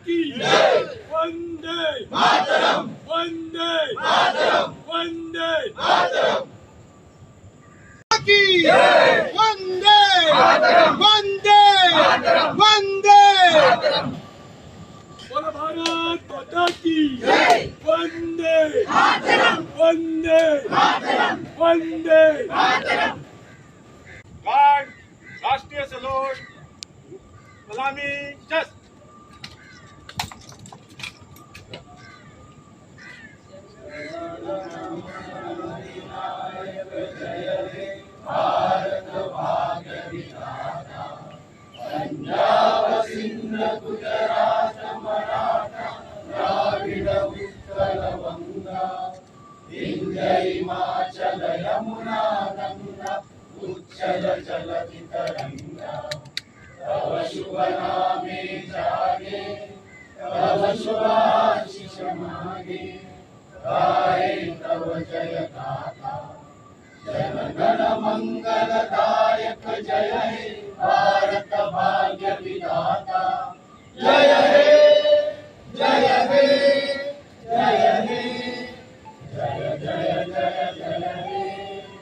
की जय। वंदे मातरम, वंदे मातरम, वंदे मातरम की जय। वंदे मातरम, वंदे मातरम, वंदे मातरम। बोलो भारत माता की जय। वंदे मातरम, वंदे मातरम, वंदे मातरम। गार्ड, राष्ट्रीय सलोट, सलामी, जस्ट।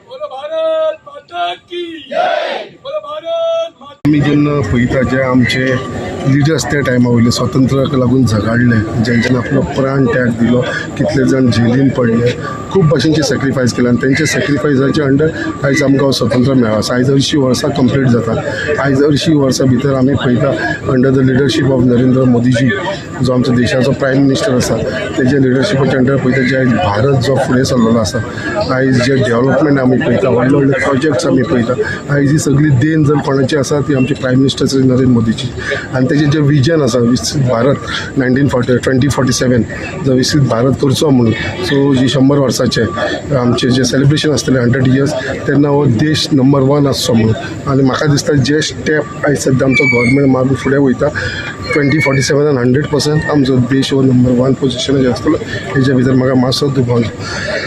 बोलो भारत माता की जय। बोलो भारत माता। आमी जेन्ना पळयता जे आमचे लिडर्स त्या टायमा वयले स्वातंत्र्याक लागून झगडले, जेंच्यानी आपलो प्राण त्याग दिलो, कितले जाण जेलीन पडले, खूब भाशेनचे सॅक्रिफायस केले आनी तेंचे सॅक्रिफायसाचे अंडर आयज आमकां स्वतंत्र मेळ्ळा. आयज 100 वर्सां कंप्लीट जाता. आयज 100 वर्सां भितर आमी पळयता under the leadership of Narendra Modiji, जो आमचो देशाचो प्रायम मिनिस्टर आसा, तेजे लिडरशिपाच्या अंडर पळयता जे आयज भारत जो फुडें सरलेलो आसा, आयज जे डेव्हलपमेंट आमी पळयता, व्हडले व्हडले प्रोजेक्ट्स आमी पळयता, आयज ही सगळी देण जर कोणाची आसा ती आमची प्रायम मिनिस्टर श्री नरेंद्र मोदीची. आनी तेजें जें विजन आसा विकसीत भारत 2047 जो विकसीत भारत करचो म्हणून, सो जी 100 वर्साचे आमचे जे सेलिब्रेशन आसतलें 100 इयर्स, तेन्ना हो देश नंबर 1 आसचो म्हणून. आनी म्हाका दिसता जे स्टेप आयज सद्या आमचो गव्हर्मेंट मागीर फुडें वयता 2047 100% आमचो देश हो नंबर 1 पोजिशनाचेर आसतलो. हेजे भितर म्हाका मातसो दुबाव.